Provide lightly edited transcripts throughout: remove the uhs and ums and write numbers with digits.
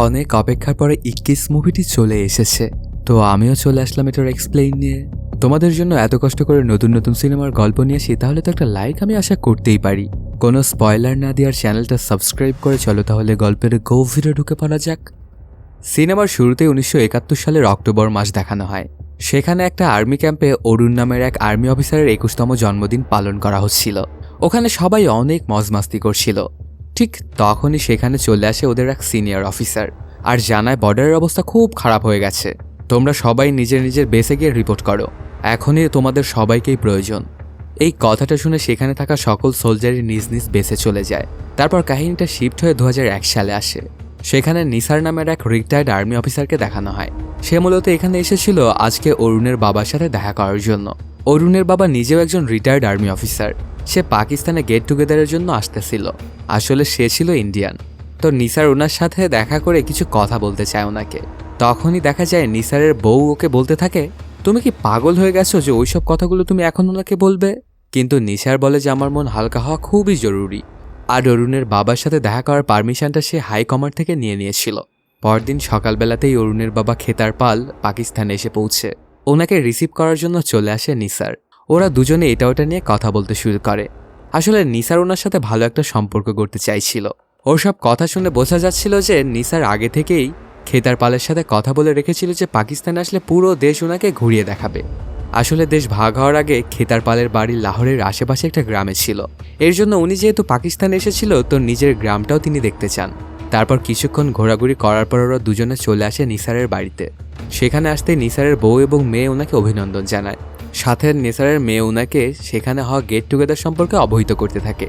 অনেক অপেক্ষার পরে 21 মুভিটি চলে এসেছে। তো আমিও চলে আসলাম এটার এক্সপ্লেইন নিয়ে। তোমাদের জন্য এত কষ্ট করে নতুন নতুন সিনেমার গল্প নিয়ে আসি, তাহলে তো একটা লাইক আমি আশা করতেই পারি। কোনো স্পয়লার না দিয়ে চ্যানেলটা সাবস্ক্রাইব করে চলো তাহলে গল্পের গভীরে ঢুকে পড়া যাক। সিনেমার শুরুতে 1971 সালের অক্টোবর মাস দেখানো হয়। সেখানে একটা আর্মি ক্যাম্পে অরুণ নামের এক আর্মি অফিসারের 21তম জন্মদিন পালন করা হচ্ছিল। ওখানে সবাই অনেক মজমাস্তি করছিল। ঠিক তখনই সেখানে চলে আসে ওদের এক সিনিয়র অফিসার আর জানায় বর্ডারের অবস্থা খুব খারাপ হয়ে গেছে। তোমরা সবাই নিজের নিজের বেসে গিয়ে রিপোর্ট করো, এখনই তোমাদের সবাইকেই প্রয়োজন। এই কথাটা শুনে সেখানে থাকা সকল সোলজারই নিজ নিজ বেসে চলে যায়। তারপর কাহিনীটা শিফট হয়ে 2001 সালে আসে। সেখানে নিসার নামের এক রিটায়ার্ড আর্মি অফিসারকে দেখানো হয়। সে মূলত এখানে এসেছিল আজকে অরুণের বাবার সাথে দেখা করার জন্য। অরুণের বাবা নিজেও একজন রিটায়ার্ড আর্মি অফিসার। সে পাকিস্তানে গেট টুগেদারের জন্য আসতেছিল। আসলে সে ছিল ইন্ডিয়ান। তো নিসার ওনার সাথে দেখা করে কিছু কথা বলতে চায় ওনাকে। তখনই দেখা যায় নিসারের বউ ওকে বলতে থাকে, তুমি কি পাগল হয়ে গেছো যে ওইসব কথাগুলো তুমি এখন ওনাকে বলবে? কিন্তু নিসার বলে যে আমার মন হালকা হওয়া খুবই জরুরি। আর অরুণের বাবার সাথে দেখা করার পারমিশনটা সে হাই কমান্ড থেকে নিয়ে নিয়েছিল। পরদিন সকালবেলাতেই অরুণের বাবা খেতার পাল পাকিস্তানে এসে পৌঁছে ওনাকে রিসিভ করার জন্য চলে আসে নিসার। ওরা দুজনে এটা ওটা নিয়ে কথা বলতে শুরু করে। আসলে নিসার ওনার সাথে ভালো একটা সম্পর্ক করতে চাইছিল। ওর সব কথা শুনে বোঝা যাচ্ছিল যে নিসার আগে থেকেই খেতার পালের সাথে কথা বলে রেখেছিল যে পাকিস্তানে আসলে পুরো দেশ ওনাকে ঘুরিয়ে দেখাবে। আসলে দেশ ভাগ হওয়ার আগে খেতার পালের বাড়ি লাহোরের আশেপাশে একটা গ্রামে ছিল। এর জন্য উনি যেহেতু পাকিস্তানে এসেছিল তো নিজের গ্রামটাও তিনি দেখতে চান। তারপর কিছুক্ষণ ঘোরাঘুরি করার পর ওরা দুজনে চলে আসে নিসারের বাড়িতে। সেখানে আসতেই নিসারের বউ এবং মেয়ে ওনাকে অভিনন্দন জানায়। সাথে নিসারের মেয়ে ওনাকে সেখানে হওয়া গেট টুগেদার সম্পর্কে অবহিত করতে থাকে।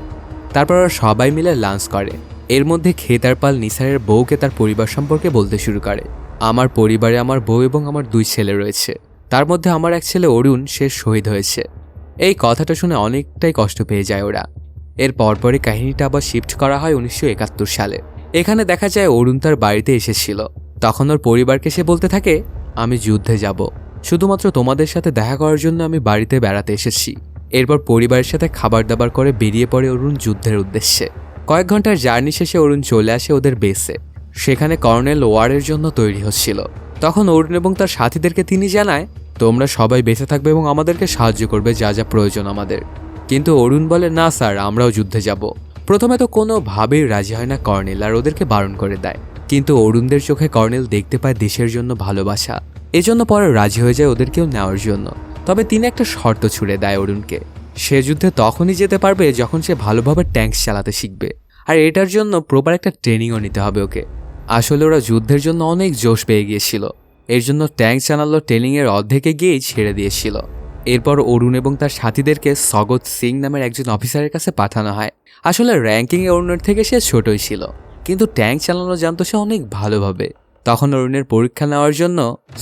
তারপর ওরা সবাই মিলে লাঞ্চ করে। এর মধ্যে খেতার পাল নিসারের বউকে তার পরিবার সম্পর্কে বলতে শুরু করে। আমার পরিবারে আমার বউ এবং আমার 2 ছেলে রয়েছে। তার মধ্যে আমার এক ছেলে অরুণ, সে শহীদ হয়েছে। এই কথাটা শুনে অনেকটাই কষ্ট পেয়ে যায় ওরা। এর পরপরই কাহিনীটা আবার শিফট করা হয় 1971 সালে। এখানে দেখা যায় অরুণ তার বাড়িতে এসেছিল। তখন ওর পরিবারকে সে বলতে থাকে, আমি যুদ্ধে যাব, শুধুমাত্র তোমাদের সাথে দেখা করার জন্য আমি বাড়িতে বেড়াতে এসেছি। এরপর পরিবারের সাথে খাবার দাবার করে বেরিয়ে পড়ে অরুণ যুদ্ধের উদ্দেশ্যে। কয়েক ঘন্টার জার্নি শেষে অরুণ চলে আসে ওদের বেসে। সেখানে কর্নেল ওয়ারের জন্য তৈরি হচ্ছিল। তখন অরুণ এবং তার সাথীদেরকে তিনি জানায়, তোমরা সবাই বেঁচে থাকবে এবং আমাদেরকে সাহায্য করবে যা যা প্রয়োজন আমাদের। কিন্তু অরুণ বলে, না স্যার, আমরাও যুদ্ধে যাব। প্রথমে তো কোনোভাবেই রাজি হয় না কর্নেল, আর ওদেরকে বারণ করে দেয়। কিন্তু অরুণদের চোখে কর্নেল দেখতে পায় দেশের জন্য ভালোবাসা, এজন্য পরে রাজি হয়ে যায় ওদেরকেও নেওয়ার জন্য। তবে তিনি একটা শর্ত ছুড়ে দেয় অরুণকে, সে যুদ্ধে তখনই যেতে পারবে যখন সে ভালোভাবে ট্যাঙ্ক চালাতে শিখবে, আর এটার জন্য প্রপার একটা ট্রেনিংও নিতে হবে ওকে। আসলে ওরা যুদ্ধের জন্য অনেক জোশ পেয়ে গিয়েছিল। এর জন্য ট্যাঙ্ক চালানো ট্রেনিংয়ের অর্ধেকে গিয়েই ছেড়ে দিয়েছিল। এরপর অরুণ এবং তার সাথীদেরকে সগত সিং নামের একজন অফিসারের কাছে পাঠানো হয়। আসলে র্যাঙ্কিংয়ে অরুণের থেকে সে ছোটই ছিল, কিন্তু ট্যাঙ্ক চালানো জানতো সে অনেক ভালোভাবে। তখন অরুণের পরীক্ষা নেওয়ার জন্য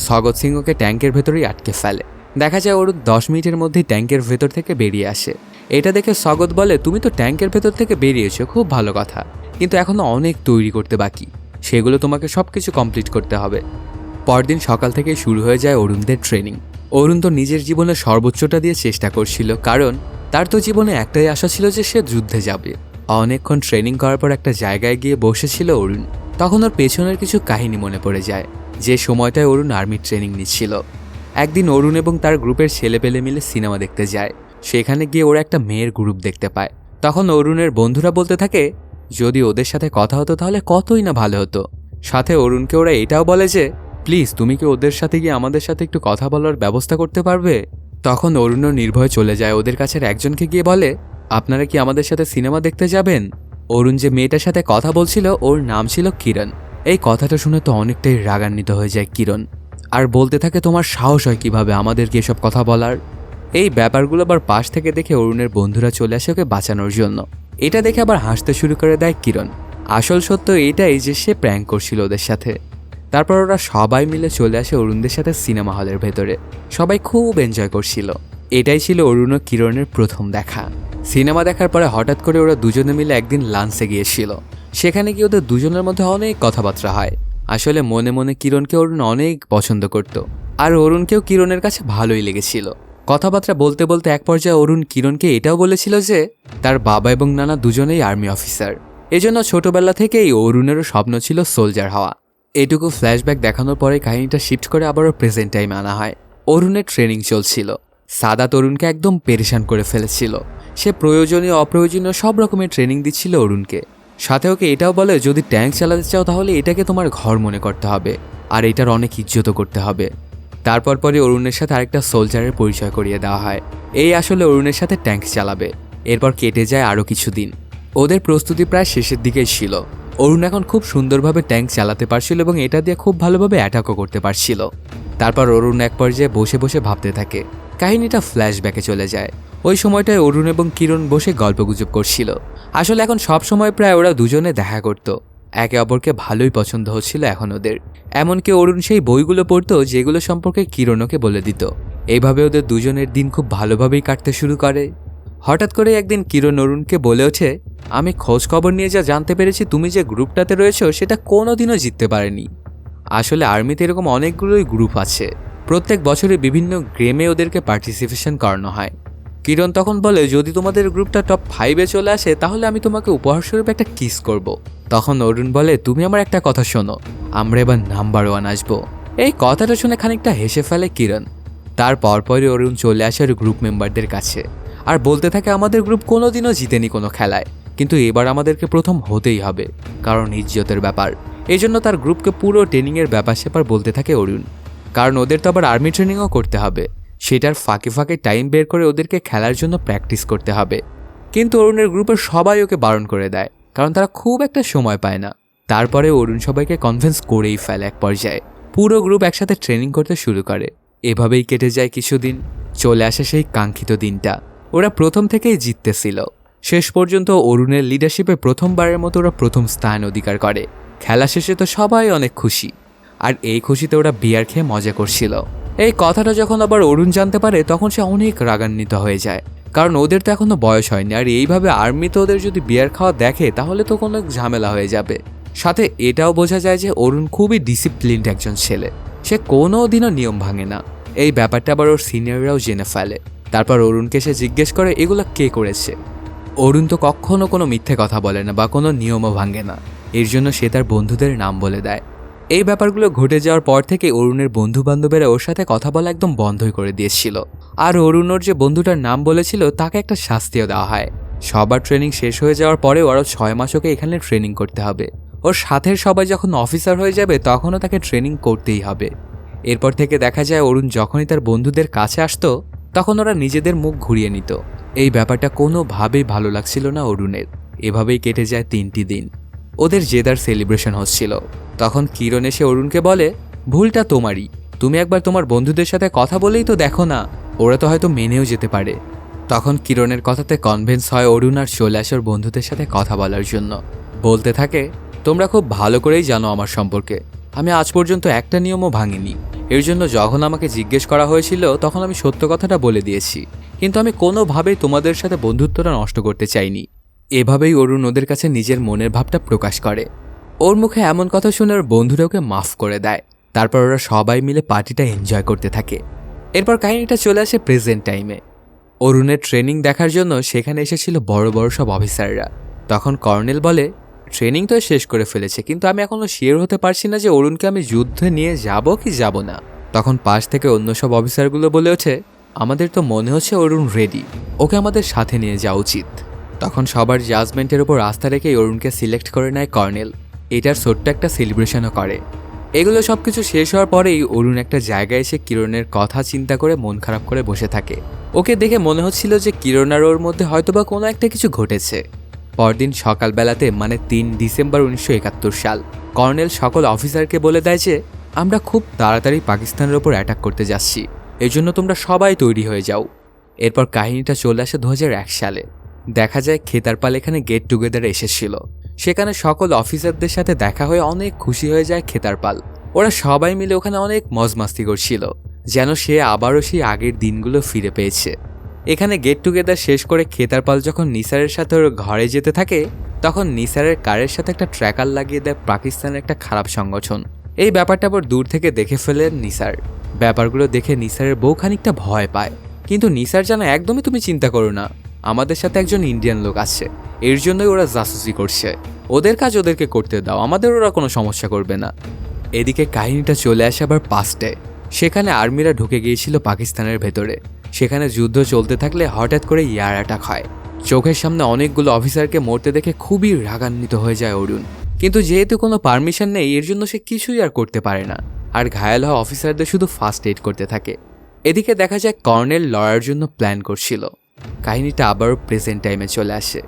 সগত সিং ওকে ট্যাঙ্কের ভেতরেই আটকে ফেলে। দেখা যায় অরুণ 10 মিনিটের মধ্যেই ট্যাঙ্কের ভেতর থেকে বেরিয়ে আসে। এটা দেখে সগত বলে, তুমি তো ট্যাঙ্কের ভেতর থেকে বেরিয়েছো, খুব ভালো কথা, কিন্তু এখনো অনেক তৈরি করতে বাকি, সেগুলো তোমাকে সবকিছু কমপ্লিট করতে হবে। পরদিন সকাল থেকে শুরু হয়ে যায় অরুণদের ট্রেনিং। অরুণ তো নিজের জীবনে সর্বোচ্চটা দিয়ে চেষ্টা করছিল, কারণ তার তো জীবনে একটাই আশা ছিল যে সে যুদ্ধে যাবে। অনেকক্ষণ ট্রেনিং করার পর একটা জায়গায় গিয়ে বসেছিল অরুণ। তখন ওর পেছনের কিছু কাহিনী মনে পড়ে যায়, যে সময়টায় অরুণ আর্মির ট্রেনিং নিচ্ছিল। একদিন অরুণ এবং তার গ্রুপের ছেলেপেলে মিলে সিনেমা দেখতে যায়। সেখানে গিয়ে ওরা একটা মেয়ের গ্রুপ দেখতে পায়। তখন অরুণের বন্ধুরা বলতে থাকে, যদি ওদের সাথে কথা হতো তাহলে কতই না ভালো হতো। সাথে অরুণকে ওরা এটাও বলে যে, প্লিজ তুমি কি ওদের সাথে গিয়ে আমাদের সাথে একটু কথা বলার ব্যবস্থা করতে পারবে? তখন অরুণও নির্ভয়ে চলে যায় ওদের কাছের একজনকে গিয়ে বলে, আপনারা কি আমাদের সাথে সিনেমা দেখতে যাবেন? অরুণ যে মেয়েটার সাথে কথা বলছিল ওর নাম ছিল কিরণ। এই কথাটা শুনে তো অনেকটাই রাগান্বিত হয়ে যায় কিরণ, আর বলতে থাকে, তোমার সাহস হয় কিভাবে আমাদেরকে এসব কথা বলার? এই ব্যাপারগুলো আবার পাশ থেকে দেখে অরুণের বন্ধুরা চলে আসে ওকে বাঁচানোর জন্য। এটা দেখে আবার হাসতে শুরু করে দেয় কিরণ। আসল সত্য এটাই যে সে প্র্যাঙ্ক করছিল ওদের সাথে। তারপর ওরা সবাই মিলে চলে আসে অরুণদের সাথে সিনেমা হলের ভেতরে। সবাই খুব এনজয় করছিল। এটাই ছিল অরুণ ও কিরণের প্রথম দেখা। সিনেমা দেখার পরে হঠাৎ করে ওরা দুজনে মিলে একদিন লাঞ্চে গিয়েছিল। সেখানে গিয়ে ওদের দুজনের মধ্যে অনেক কথাবার্তা হয়। আসলে মনে মনে কিরণকে অরুণ অনেক পছন্দ করত, আর অরুণকেও কিরণের কাছে ভালোই লেগেছিল। কথাবার্তা বলতে বলতে এক পর্যায়ে অরুণ কিরণকে এটাও বলেছিল যে তার বাবা এবং নানা দুজনেই আর্মি অফিসার। এজন্য ছোটবেলা থেকেই অরুণেরও স্বপ্ন ছিল সোলজার হওয়া। এটুকু ফ্ল্যাশব্যাক দেখানোর পরে কাহিনীটা শিফট করে আবারও প্রেজেন্ট টাইমে আনা হয়। অরুণের ট্রেনিং চলছিল। সাদা তরুণকে একদম পেরেশান করে ফেলেছিল। সে প্রয়োজনীয় অপ্রয়োজনীয় সব রকমের ট্রেনিং দিচ্ছিল অরুণকে। সাথে ওকে এটাও বলে, যদি ট্যাঙ্ক চালাতে চাও তাহলে এটাকে তোমার ঘর মনে করতে হবে, আর এটার অনেক ইজ্জতও করতে হবে। তারপর পরে অরুণের সাথে আরেকটা সোলজারের পরিচয় করিয়ে দেওয়া হয়। এই আসলে অরুণের সাথে ট্যাঙ্ক চালাবে। এরপর কেটে যায় আরও কিছুদিন। ওদের প্রস্তুতি প্রায় শেষের দিকেই ছিল। অরুণ এখন খুব সুন্দরভাবে ট্যাঙ্ক চালাতে পারছিল এবং এটা দিয়ে খুব ভালোভাবে অ্যাটাকও করতে পারছিল। তারপর অরুণ এক পর্যায়ে বসে বসে ভাবতে থাকে। কাহিনীটা ফ্ল্যাশব্যাকে চলে যায়। ওই সময়টায় অরুণ এবং কিরণ বসে গল্পগুজব করছিল। আসলে এখন সব সময় প্রায় ওরা দুজনে দেখা করত। একে অপরকে ভালোই পছন্দ হচ্ছিল এখন ওদের। এমনকি অরুণ সেই বইগুলো পড়তো যেগুলো সম্পর্কে কিরণ ওকে বলে দিত। এইভাবে ওদের দুজনের দিন খুব ভালোভাবেই কাটতে শুরু করে। হঠাৎ করে একদিন কিরণ অরুণকে বলে ওঠে, আমি খোঁজ খবর নিয়ে যা জানতে পেরেছি তুমি যে গ্রুপটাতে রয়েছো সেটা কোনোদিনও জিততে পারেনি। আসলে আর্মিতে এরকম অনেকগুলোই গ্রুপ আছে। প্রত্যেক বছরে বিভিন্ন গেমে ওদেরকে পার্টিসিপেশন করানো হয়। কিরণ তখন বলে, যদি তোমাদের গ্রুপটা টপ 5-এ চলে আসে তাহলে আমি তোমাকে উপহারস্বরূপ একটা কিস করব। তখন অরুণ বলে, তুমি আমার একটা কথা শোনো, আমরা এবার নাম্বার 1 আসবো। এই কথাটা শুনে খানিকটা হেসে ফেলে কিরণ। তার পরপরই অরুণ চলে আসে ওর গ্রুপ মেম্বারদের কাছে আর বলতে থাকে, আমাদের গ্রুপ কোনোদিনও জিতেনি কোনো খেলায়, কিন্তু এবার আমাদেরকে প্রথম হতেই হবে, কারণ ইজ্জতের ব্যাপার। এই জন্য তার গ্রুপকে পুরো ট্রেনিংয়ের ব্যাপার স্যাপার বলতে থাকে অরুণ। কারণ ওদের তো আবার আর্মি ট্রেনিংও করতে হবে। সেটার ফাঁকে ফাঁকে টাইম বের করে ওদেরকে খেলার জন্য প্র্যাকটিস করতে হবে। কিন্তু অরুণের গ্রুপের সবাই ওকে বারণ করে দেয়, কারণ তারা খুব একটা সময় পায় না। তারপরে অরুণ সবাইকে কনভিন্স করেই ফেলে। এক পর্যায়ে পুরো গ্রুপ একসাথে ট্রেনিং করতে শুরু করে। এভাবেই কেটে যায় কিছুদিন। চলে আসে সেই কাঙ্ক্ষিত দিনটা। ওরা প্রথম থেকেই জিততেছিল। শেষ পর্যন্ত অরুণের লিডারশিপে প্রথমবারের মতো ওরা প্রথম স্থান অধিকার করে। খেলা শেষে তো সবাই অনেক খুশি, আর এই খুশিতে ওরা বিয়ার খেয়ে মজা করছিল। এই কথাটা যখন আবার অরুণ জানতে পারে তখন সে অনেক রাগান্বিত হয়ে যায়, কারণ ওদের তো এখনো বয়স হয়নি, আর এইভাবে আর্মিতে ওদের যদি বিয়ার খাওয়া দেখে তাহলে তো কোনো ঝামেলা হয়ে যাবে। সাথে এটাও বোঝা যায় যে অরুণ খুবই ডিসিপ্লিনড একজন ছেলে। সে কোনো দিনও নিয়ম ভাঙে না। এই ব্যাপারটা আবার ওর সিনিয়ররাও জেনে ফেলে। তারপর অরুণকে সে জিজ্ঞেস করে, এগুলো কে করেছে? অরুণ তো কখনো কোনো মিথ্যে কথা বলে না বা কোনো নিয়মও ভাঙে না। এর জন্য সে তার বন্ধুদের নাম বলে দেয়। এই ব্যাপারগুলো ঘটে যাওয়ার পর থেকে অরুণের বন্ধু বান্ধবেরা ওর সাথে কথা বলা একদম বন্ধই করে দিয়েছিল। আর অরুণ ওর যে বন্ধুটার নাম বলেছিল তাকে একটা শাস্তিও দেওয়া হয়। সবার ট্রেনিং শেষ হয়ে যাওয়ার পরেও আরও 6 মাস ওকে এখানে ট্রেনিং করতে হবে। ওর সাথের সবাই যখন অফিসার হয়ে যাবে তখনও তাকে ট্রেনিং করতেই হবে। এরপর থেকে দেখা যায় অরুণ যখনই তার বন্ধুদের কাছে আসতো তখন ওরা নিজেদের মুখ ঘুরিয়ে নিত। এই ব্যাপারটা কোনোভাবেই ভালো লাগছিল না অরুণের। এভাবেই কেটে যায় 3টি দিন। ওদের জেদার সেলিব্রেশন হচ্ছিল। তখন কিরণ এসে অরুণকে বলে, ভুলটা তোমারই। তুমি একবার তোমার বন্ধুদের সাথে কথা বলেই তো দেখো না, ওরা তো হয়তো মেনেও যেতে পারে। তখন কিরণের কথাতে কনভিন্স হয় অরুণ আর চলে আসে ওর বন্ধুদের সাথে কথা বলার জন্য। বলতে থাকে, তোমরা খুব ভালো করেই জানো আমার সম্পর্কে। আমি আজ পর্যন্ত একটা নিয়মও ভাঙিনি। এর জন্য যখন আমাকে জিজ্ঞেস করা হয়েছিল তখন আমি সত্য কথাটা বলে দিয়েছি, কিন্তু আমি কোনোভাবেই তোমাদের সাথে বন্ধুত্বটা নষ্ট করতে চাইনি। এভাবেই অরুণ ওদের কাছে নিজের মনের ভাবটা প্রকাশ করে। ওর মুখে এমন কথা শুনে ওর বন্ধুরা ওকে মাফ করে দেয়। তারপর ওরা সবাই মিলে পার্টিটা এনজয় করতে থাকে। এরপর কাহিনীটা চলে আসে প্রেজেন্ট টাইমে। অরুণের ট্রেনিং দেখার জন্য সেখানে এসেছিল বড় বড় সব অফিসাররা। তখন কর্নেল বলে, ট্রেনিং তো শেষ করে ফেলেছে, কিন্তু আমি এখনো শিওর হতে পারছি না যে অরুণকে আমি যুদ্ধে নিয়ে যাব কি যাব না। তখন পাশ থেকে অন্য সব অফিসারগুলো বলে ওঠে, আমাদের তো মনে হচ্ছে অরুণ রেডি, ওকে আমাদের সাথে নিয়ে যাওয়া উচিত। তখন সবার জাজমেন্টের উপর আস্থা রেখে অরুণকে সিলেক্ট করে নেয় কর্নেল। এটার ছোট্ট একটা সেলিব্রেশনও করে। এগুলো সবকিছু শেষ হওয়ার পরেই অরুণ একটা জায়গায় এসে কিরণের কথা চিন্তা করে মন খারাপ করে বসে থাকে। ওকে দেখে মনে হচ্ছিল যে কিরণ আর ওর মধ্যে হয়তোবা কোনো একটা কিছু ঘটেছে। পরদিন সকালবেলাতে, মানে 3 ডিসেম্বর 1971 সাল, কর্নেল সকল অফিসারকে বলে দেয় যে আমরা খুব তাড়াতাড়ি পাকিস্তানের ওপর অ্যাটাক করতে যাচ্ছি, এই জন্য তোমরা সবাই তৈরি হয়ে যাও। এরপর কাহিনীটা চলে আসে 2001 সালে। দেখা যায় খেতারপাল এখানে গেট টুগেদারে এসেছিল। সেখানে সকল অফিসারদের সাথে দেখা হয়ে অনেক খুশি হয়ে যায় খেতারপাল। ওরা সবাই মিলে ওখানে অনেক মজমাস্তি করছিল, যেন সে আবারও সেই আগের দিনগুলো ফিরে পেয়েছে। এখানে গেট টুগেদার শেষ করে খেতারপাল যখন নিসারের সাথে ওর ঘরে যেতে থাকে তখন নিসারের কারের সাথে একটা ট্র্যাকার লাগিয়ে দেয় পাকিস্তানের একটা খারাপ সংগঠন। এই ব্যাপারটা আবার দূর থেকে দেখে ফেলেন নিসার। ব্যাপারগুলো দেখে নিসারের বউ খানিকটা ভয় পায়, কিন্তু নিসার জানা, একদমই তুমি চিন্তা করো না, আমাদের সাথে একজন ইন্ডিয়ান লোক আছে, এর জন্যই ওরা জাসুসি করছে। ওদের কাজ ওদেরকে করতে দাও, আমাদের ওরা কোনো সমস্যা করবে না। এদিকে কাহিনীটা চলে আসে আবার পাস্টে। সেখানে আর্মিরা ঢুকে গিয়েছিল পাকিস্তানের ভেতরে। সেখানে যুদ্ধ চলতে থাকলে হঠাৎ করে এয়ার অ্যাটাক হয়। চোখের সামনে অনেকগুলো অফিসারকে মরতে দেখে খুবই রাগান্বিত হয়ে যায় অরুণ। কিন্তু যেহেতু কোনো পারমিশন নেই, এর জন্য সে কিছুই আর করতে পারে না, আর ঘায়াল হওয়া অফিসারদের শুধু ফার্স্ট এইড করতে থাকে। এদিকে দেখা যায় কর্নেল লড়ার জন্য প্ল্যান করছিল। কাহিনীটা আবারও প্রেজেন্ট টাইমে চলে আসে।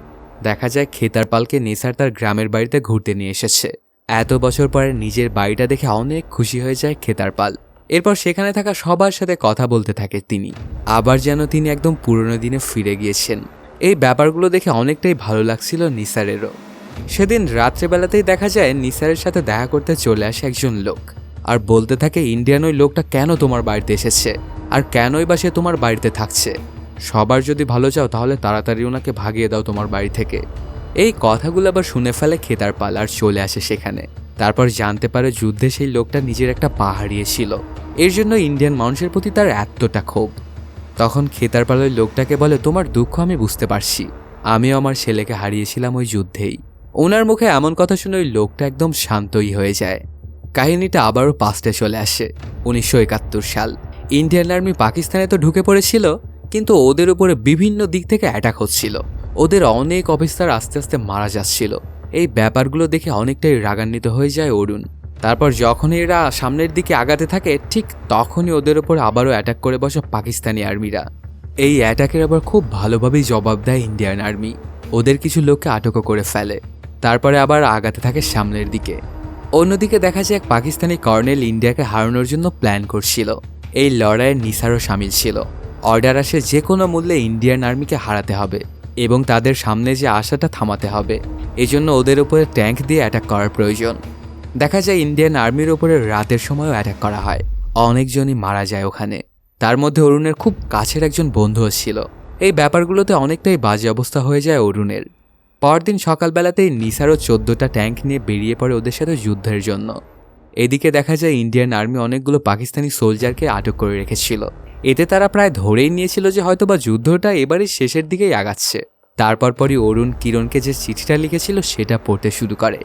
দেখা যায় খেতারপালকে নিসার তার গ্রামের বাড়িতে ঘুরতে নিয়ে এসেছে। এত বছর পরে নিজের বাড়িটা দেখে অনেক খুশি হয়ে যায় খেতারপাল। এরপর সেখানে থাকা সবার সাথে কথা বলতে থাকে তিনি। আবার যেন তিনি একদম পুরনো দিনে ফিরে গিয়েছেন। এই ব্যাপারগুলো দেখে অনেকটাই ভালো লাগছিল নিসারেরও। সেদিন রাত্রেবেলাতেই দেখা যায় নিসারের সাথে দেখা করতে চলে আসে একজন লোক, আর বলতে থাকে ইন্ডিয়ান ওই লোকটা কেন তোমার বাড়িতে এসেছে, আর কেনই বা সে তোমার বাড়িতে থাকছে। সবার যদি ভালো চাও তাহলে তাড়াতাড়ি ওনাকে ভাগিয়ে দাও তোমার বাড়ি থেকে। এই কথাগুলো আবার শুনে ফেলে খেতারপাল আর চলে আসে সেখানে। তারপর জানতে পারে যুদ্ধে সেই লোকটা নিজের একটা পা হারিয়েছিল, এর জন্য ইন্ডিয়ান মানুষের প্রতি তার এতটা ক্ষোভ। তখন খেতারপাল ওই লোকটাকে বলে, তোমার দুঃখ আমি বুঝতে পারছি, আমিও আমার ছেলেকে হারিয়েছিলাম ওই যুদ্ধেই। ওনার মুখে এমন কথা শুনে ওই লোকটা একদম শান্তই হয়ে যায়। কাহিনীটা আবারও পাস্টে চলে আসে 1971 সাল। ইন্ডিয়ান আর্মি পাকিস্তানে তো ঢুকে পড়েছিল, কিন্তু ওদের উপরে বিভিন্ন দিক থেকে অ্যাটাক হচ্ছিল। ওদের অনেক অফিসার আস্তে আস্তে মারা যাচ্ছিল। এই ব্যাপারগুলো দেখে অনেকটাই রাগান্বিত হয়ে যায় অরুণ। তারপর যখনই এরা সামনের দিকে আগাতে থাকে, ঠিক তখনই ওদের ওপর আবারও অ্যাটাক করে বসে পাকিস্তানি আর্মিরা। এই অ্যাটাকের আবার খুব ভালোভাবেই জবাব দেয় ইন্ডিয়ান আর্মি। ওদের কিছু লোককে আটকও করে ফেলে। তারপরে আবার আগাতে থাকে সামনের দিকে। অন্যদিকে দেখা যায় এক পাকিস্তানি কর্নেল ইন্ডিয়াকে হারানোর জন্য প্ল্যান করছিল। এই লড়াইয়ে নিসারও সামিল ছিল। অর্ডার আসে যে কোনো মূল্যে ইন্ডিয়ান আর্মিকে হারাতে হবে এবং তাদের সামনে যে আশাটা থামাতে হবে। এজন্য ওদের উপরে ট্যাঙ্ক দিয়ে অ্যাটাক করার প্রয়োজন। দেখা যায় ইন্ডিয়ান আর্মির উপরে রাতের সময়ও অ্যাটাক করা হয়। অনেকজনই মারা যায় ওখানে। তার মধ্যে অরুণের খুব কাছের একজন বন্ধুও ছিল। এই ব্যাপারগুলোতে অনেকটাই বাজে অবস্থা হয়ে যায় অরুণের। পরদিন সকালবেলাতেই নিসারও 14টা ট্যাঙ্ক নিয়ে বেরিয়ে পড়ে ওদের সাথে যুদ্ধের জন্য। এদিকে দেখা যায় ইন্ডিয়ান আর্মি অনেকগুলো পাকিস্তানি সোলজারকে আটক করে রেখেছিল। এতে তারা প্রায় ধরেই নিয়েছিল যে হয়তোবা যুদ্ধটা এবারই শেষের দিকেই আগাচ্ছে। তারপরই অরুণ কিরণকে যে চিঠিটা লিখেছিল সেটা পড়তে শুরু করে।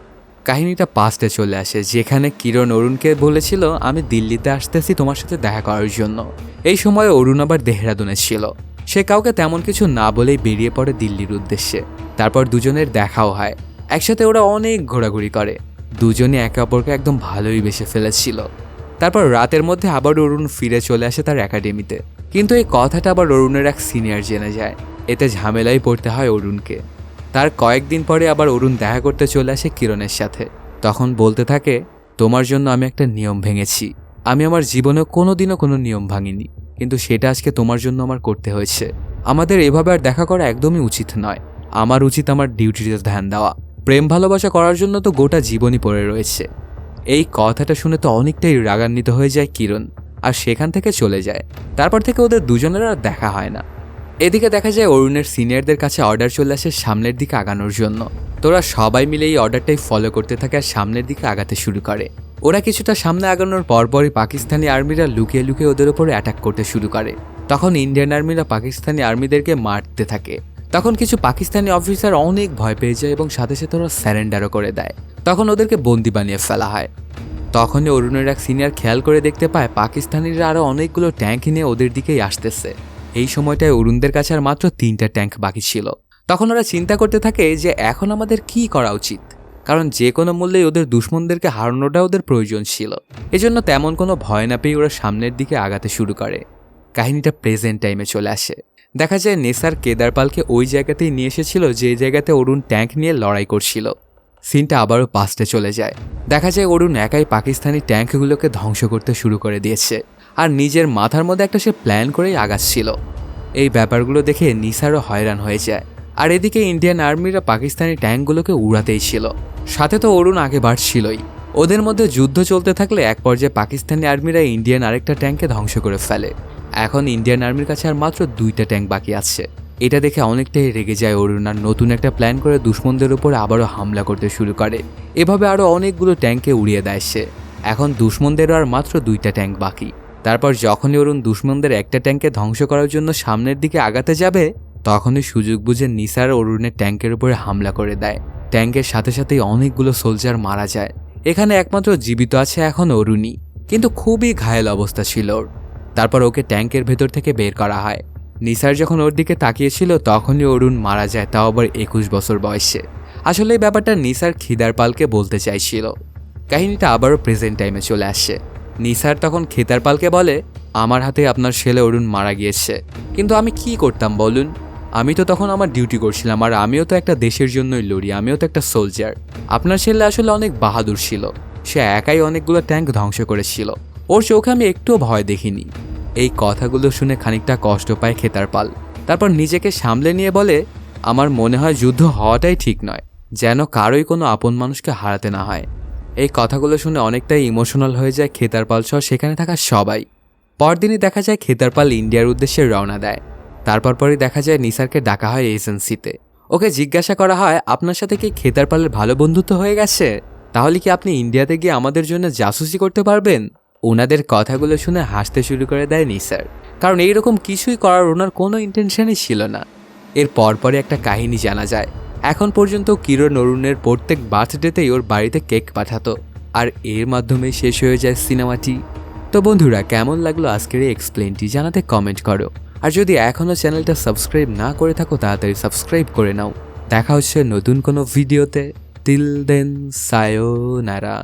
কাহিনীটা পাস্টে চলে আসে, যেখানে কিরণ অরুণকে বলেছিল, আমি দিল্লিতে আসতেছি তোমার সাথে দেখা করার জন্য। এই সময় অরুণ আবার দেহরাদুনে ছিল। সে কাউকে তেমন কিছু না বলেই বেরিয়ে পড়ে দিল্লির উদ্দেশ্যে। তারপর দুজনের দেখাও হয়। একসাথে ওরা অনেক ঘোরাঘুরি করে। দুজনে একে অপরকে একদম ভালোই বেসে ফেলেছিল। তারপর রাতের মধ্যে আবার অরুণ ফিরে চলে আসে তার একাডেমিতে। কিন্তু এই কথাটা আবার অরুণের এক সিনিয়র জেনে যায়। এতে ঝামেলায় পড়তে হয় অরুণকে। তার কয়েকদিন পরে আবার অরুণ দেখা করতে চলে আসে কিরণের সাথে। তখন বলতে থাকে, তোমার জন্য আমি একটা নিয়ম ভেঙেছি। আমি আমার জীবনে কোনোদিনও কোনো নিয়ম ভাঙিনি, কিন্তু সেটা আজকে তোমার জন্য আমার করতে হয়েছে। আমাদের এভাবে আর দেখা করা একদমই উচিত নয়। আমার উচিত আমার ডিউটিতে ধ্যান দেওয়া। প্রেম ভালোবাসা করার জন্য তো গোটা জীবনই পড়ে রয়েছে। এই কথাটা শুনে তো অনেকটাই রাগান্বিত হয়ে যায় কিরণ, আর সেখান থেকে চলে যায়। তারপর থেকে ওদের দুজনের আর দেখা হয় না। এদিকে দেখা যায় অরুণের সিনিয়রদের কাছে অর্ডার চলে আসে সামনের দিকে আগানোর জন্য। তোরা সবাই মিলে এই অর্ডারটাই ফলো করতে থাকে আর সামনের দিকে আগাতে শুরু করে। ওরা কিছুটা সামনে আগানোর পরপরই পাকিস্তানি আর্মিরা লুকিয়ে লুকিয়ে ওদের ওপরে অ্যাটাক করতে শুরু করে। তখন ইন্ডিয়ান আর্মিরা পাকিস্তানি আর্মিদেরকে মারতে থাকে। তখন কিছু পাকিস্তানি অফিসার অনেক ভয় পেয়ে যায় এবং সাথে সাথে ওরা স্যারেন্ডারও করে দেয়। তখন ওদেরকে বন্দি বানিয়ে ফেলা হয়। তখনই অরুণের এক সিনিয়র খেয়াল করে দেখতে পায় পাকিস্তানিরা আরও অনেকগুলো ট্যাঙ্ক নিয়ে ওদের দিকেই আসতেছে। এই সময়টায় অরুণদের কাছে আর মাত্র 3টা ট্যাঙ্ক বাকি ছিল। তখন ওরা চিন্তা করতে থাকে যে এখন আমাদের কি করা উচিত, কারণ যে কোনো মূল্যেই ওদের দুশমনদেরকে হারানোটা ওদের প্রয়োজন ছিল। এজন্য তেমন কোনো ভয় না পেয়ে ওরা সামনের দিকে আগাতে শুরু করে। কাহিনীটা প্রেজেন্ট টাইমে চলে আসে। দেখা যায় নেসার কেদারপালকে ওই জায়গাতেই নিয়ে এসেছিল যে জায়গাতে অরুণ ট্যাঙ্ক নিয়ে লড়াই করছিল। সিনটা আবারও পাস্টে চলে যায়। দেখা যায় অরুণ একাই পাকিস্তানি ট্যাঙ্কগুলোকে ধ্বংস করতে শুরু করে দিয়েছে, আর নিজের মাথার মধ্যে একটা সে প্ল্যান করেই আগাচ্ছিল। এই ব্যাপারগুলো দেখে নিসারও হয়রান হয়ে যায়। আর এদিকে ইন্ডিয়ান আর্মিরা পাকিস্তানি ট্যাঙ্কগুলোকে উড়াতেই ছিল, সাথে তো অরুণ আগে বাড়ছিলই। ওদের মধ্যে যুদ্ধ চলতে থাকলে এক পর্যায়ে পাকিস্তানি আর্মিরা ইন্ডিয়ান আরেকটা ট্যাঙ্কে ধ্বংস করে ফেলে। এখন ইন্ডিয়ান আর্মির কাছে আর মাত্র 2টা ট্যাঙ্ক বাকি আছে। এটা দেখে অনেকটাই রেগে যায় অরুণ, আর নতুন একটা প্ল্যান করে দুশমনদের উপর আবারও হামলা করতে শুরু করে। এভাবে আরও অনেকগুলো ট্যাঙ্কে উড়িয়ে দেয় সে। এখন দুশমনদেরও আর মাত্র 2টা ট্যাঙ্ক বাকি। তারপর যখনই অরুণ দুশমনদের একটা ট্যাঙ্কে ধ্বংস করার জন্য সামনের দিকে আগাতে যাবে, তখনই সুযোগ বুঝে নিসার অরুণের ট্যাঙ্কের উপরে হামলা করে দেয়। ট্যাঙ্কের সাথে সাথেই অনেকগুলো সোলজার মারা যায় এখানে একমাত্র জীবিত আছে এখন অরুণী, কিন্তু খুবই ঘায়েল অবস্থা ছিল ওর। তারপর ওকে ট্যাঙ্কের ভেতর থেকে বের করা হয়। নিসার যখন ওর দিকে তাকিয়েছিল তখনই অরুণ মারা যায়, তাও আবার 21 বছর বয়সে। আসলে এই ব্যাপারটা নিসার খিদারপালকে বলতে চাইছিল। কাহিনীটা আবারও প্রেজেন্ট টাইমে চলে আসে। নিসার তখন খিদারপালকে বলে, আমার হাতে আপনার ছেলে অরুণ মারা গিয়েছে, কিন্তু আমি কি করতাম বলুন? আমি তো তখন আমার ডিউটি করছিলাম, আর আমিও তো একটা দেশের জন্যই লড়ি, আমিও তো একটা সোলজার। আপনার ছেলে আসলে অনেক বাহাদুর ছিল, সে একাই অনেকগুলো ট্যাঙ্ক ধ্বংস করেছিল, ওর চোখে আমি একটুও ভয় দেখিনি। এই কথাগুলো শুনে খানিকটা কষ্ট পায় খেতারপাল। তারপর নিজেকে সামলে নিয়ে বলে, আমার মনে হয় যুদ্ধ হওয়াটাই ঠিক নয়, যেন কারোই কোনো আপন মানুষকে হারাতে না হয়। এই কথাগুলো শুনে অনেকটাই ইমোশনাল হয়ে যায় খেতারপাল সহ সেখানে থাকা সবাই। পরদিনই দেখা যায় খেতারপাল ইন্ডিয়ার উদ্দেশ্যে রওনা দেয়। পরই দেখা যায় নিসারকে ডাকা হয় এজেন্সিতে। ওকে জিজ্ঞাসা করা হয়, আপনার সাথে কি খেতারপালের ভালো বন্ধুত্ব হয়ে গেছে? তাহলে কি আপনি ইন্ডিয়াতে গিয়ে আমাদের জন্য জাসুসি করতে পারবেন? ওনাদের কথাগুলো শুনে হাসতে শুরু করে দেয় নিসার, কারণ এইরকম কিছুই করার ওনার কোনো ইন্টেনশনই ছিল না। এর পরপরই একটা কাহিনী জানা যায়। এখন পর্যন্ত কিরণ অরুণের প্রত্যেক বার্থডেতেই ওর বাড়িতে কেক পাঠাতো, আর এর মাধ্যমেই শেষ হয়ে যায় সিনেমাটি। তো বন্ধুরা, কেমন লাগলো আজকের এই এক্সপ্লেনটি জানাতে কমেন্ট করো। আর যদি এখনও চ্যানেলটা সাবস্ক্রাইব না করে থাকো তাড়াতাড়ি সাবস্ক্রাইব করে নাও। দেখা হচ্ছে নতুন কোনো ভিডিওতে। Till then, সায়োনারা।